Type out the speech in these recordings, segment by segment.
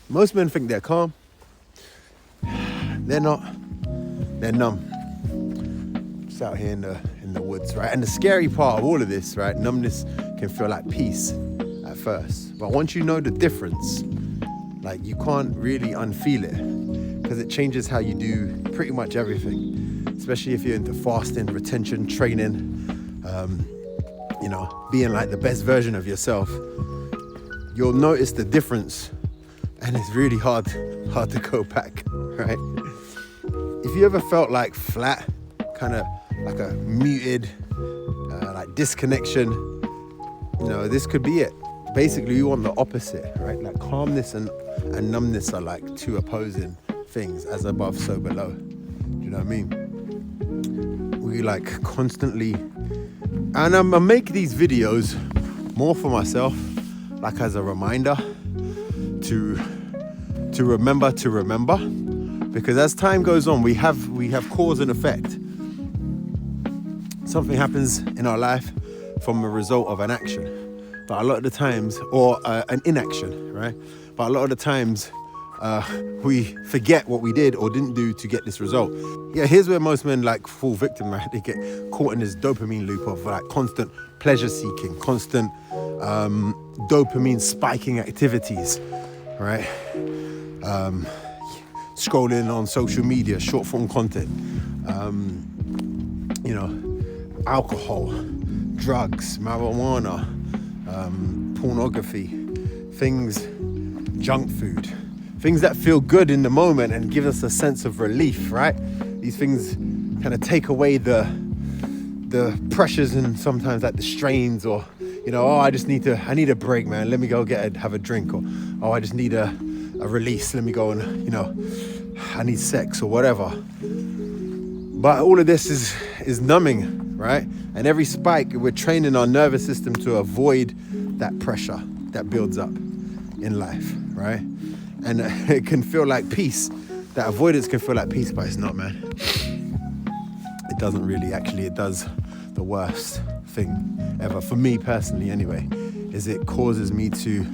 Most men think they're calm. They're not. They're numb. Just out here in the woods, right? And the scary part of all of this, right? Numbness can feel like peace at first. But once you know the difference, like you can't really unfeel it because it changes how you do pretty much everything. Especially if you're into fasting, retention, training, being like the best version of yourself. You'll notice the difference and it's really hard to go back, right? If you ever felt like flat, kind of like a muted, like disconnection, this could be it. Basically, you want the opposite, right? Like calmness and numbness are like two opposing things, as above, so below. Do you know what I mean? We like constantly, and I make these videos more for myself, like as a reminder to remember, because as time goes on, we have cause and effect. Something happens in our life from a result of an action, but a lot of the times, or an inaction, right? But a lot of the times, we forget what we did or didn't do to get this result. Yeah, here's where most men like fall victim, right? They get caught in this dopamine loop of like constant pleasure seeking, constant dopamine spiking activities, right? Scrolling on social media, short form content, alcohol, drugs, marijuana, pornography, things, junk food, things that feel good in the moment and give us a sense of relief, right? These things kind of take away the pressures and sometimes like the strains, or I need a break, man, let me go have a drink, or I just need a release, let me go and I need sex or whatever. But all of this is numbing, right? And every spike, we're training our nervous system to avoid that pressure that builds up in life, right? And it can feel like peace. That avoidance can feel like peace, but it's not, man. It doesn't really. Actually, it does the worst thing ever, for me personally anyway, is it causes me to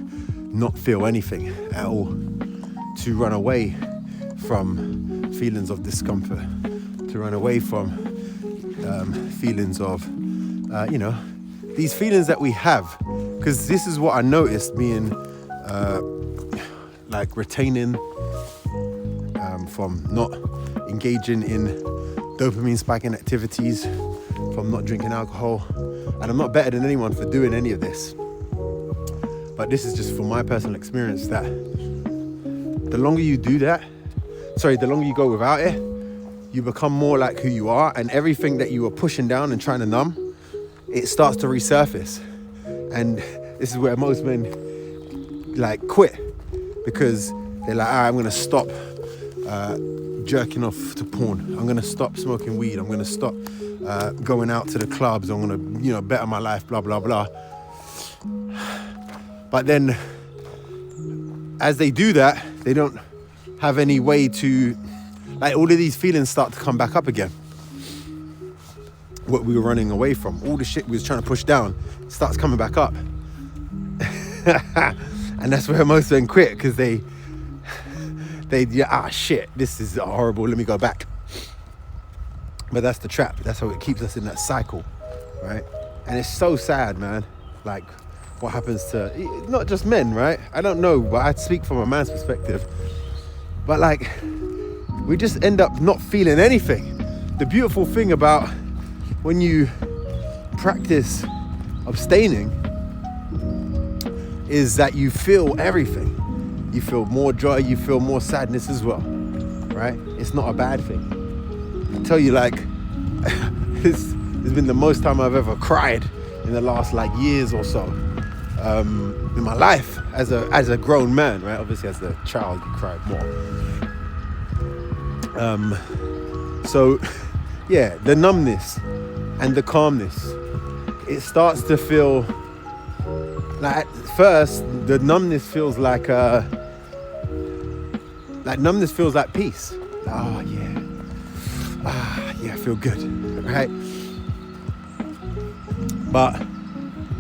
not feel anything at all, to run away from feelings of discomfort, to run away from feelings of, these feelings that we have. Because this is what I noticed being like retaining from not engaging in dopamine spiking activities, from not drinking alcohol. And I'm not better than anyone for doing any of this. But this is just from my personal experience that the longer you do that, the longer you go without it, you become more like who you are, and everything that you were pushing down and trying to numb, it starts to resurface. And this is where most men like quit, because they're like, I'm gonna stop jerking off to porn. I'm gonna stop smoking weed. I'm gonna stop going out to the clubs. I'm gonna, better my life, blah, blah, blah. But then as they do that, they don't have any way to, like, all of these feelings start to come back up again. What we were running away from, all the shit we was trying to push down, starts coming back up. And that's where most men quit, because they shit, this is horrible, let me go back. But that's the trap. That's how it keeps us in that cycle, right? And it's so sad, man. Like, what happens to, not just men, right? I don't know, but I speak from a man's perspective. But like, we just end up not feeling anything. The beautiful thing about when you practice abstaining is that you feel everything. You feel more joy, you feel more sadness as well, right? It's not a bad thing. I tell you, like, this has been the most time I've ever cried in the last like years or so in my life as a grown man, right? Obviously, as a child, you cried more. So, yeah, the numbness and the calmness, it starts to feel like, at first, the numbness feels like numbness feels like peace. Oh yeah, I feel good, right? But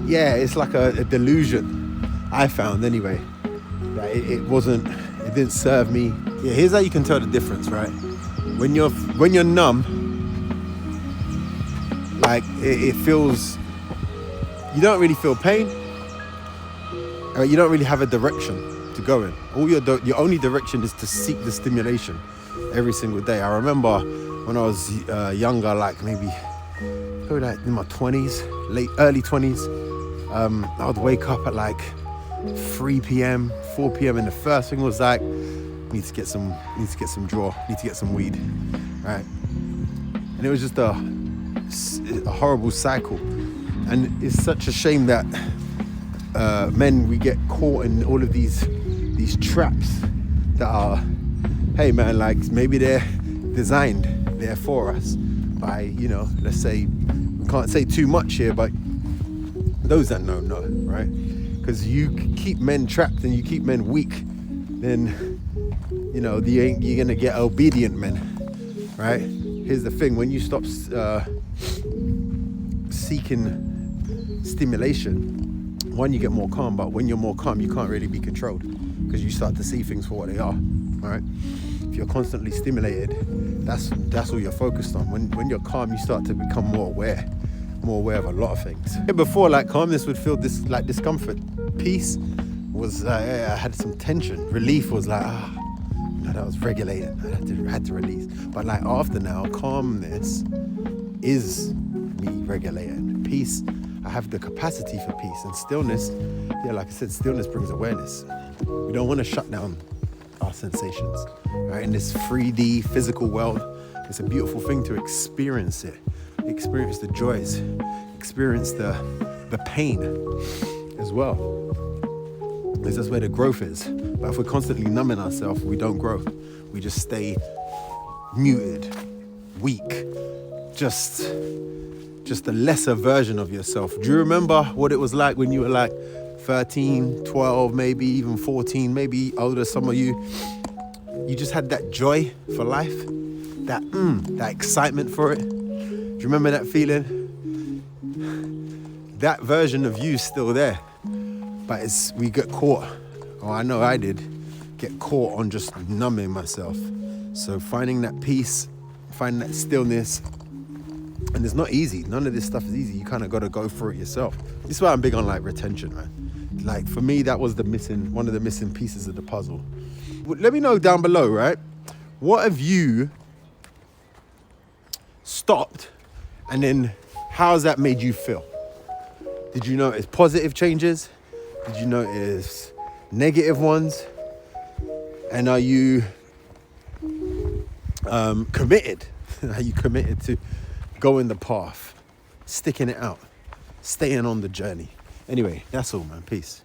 yeah, it's like a delusion, I found anyway, that it didn't serve me. Yeah, here's how you can tell the difference, right? When you're numb, like it feels, you don't really feel pain. You don't really have a direction to go in. Your only direction is to seek the stimulation every single day. I remember when I was younger, like maybe like in my 20s, early 20s, I would wake up at like 3 p.m., 4 p.m. and the first thing was like, need to get some draw, need to get some weed, right? And it was just a horrible cycle. And it's such a shame that men, we get caught in all of these traps that are, hey man, like maybe they're designed there for us by, let's say, we can't say too much here, but those that know, right? Because you keep men trapped and you keep men weak, then, you're gonna get obedient men, right? Here's the thing, when you stop seeking stimulation, one, you get more calm, but when you're more calm, you can't really be controlled because you start to see things for what they are, right? If you're constantly stimulated, that's all you're focused on. When you're calm, you start to become more aware of a lot of things. Before, like, calmness would feel like discomfort. Peace was, I had some tension. Relief was like, that was regulated. I had to release. But like after now, calmness is me regulated. Peace, I have the capacity for peace. And stillness, like I said, stillness brings awareness. We don't want to shut down our sensations, right? In this 3D physical world, it's a beautiful thing to experience it. Experience the joys, experience the pain as well. Because that's where the growth is. But if we're constantly numbing ourselves, we don't grow. We just stay muted, weak, just a lesser version of yourself. Do you remember what it was like when you were like 13, 12, maybe even 14, maybe older, some of you? You just had that joy for life, that excitement for it. Do you remember that feeling? That version of you is still there, but we get caught, or I know I did, get caught on just numbing myself. So finding that peace, finding that stillness, and it's not easy. None of this stuff is easy. You kind of got to go through it yourself. This is why I'm big on like retention, man. Like for me, that was one of the missing pieces of the puzzle. Let me know down below, right? What have you stopped, and then how's that made you feel? Did you notice positive changes? Did you notice negative ones? And are you committed? Are you committed to going the path, sticking it out, staying on the journey? Anyway, that's all, man. Peace.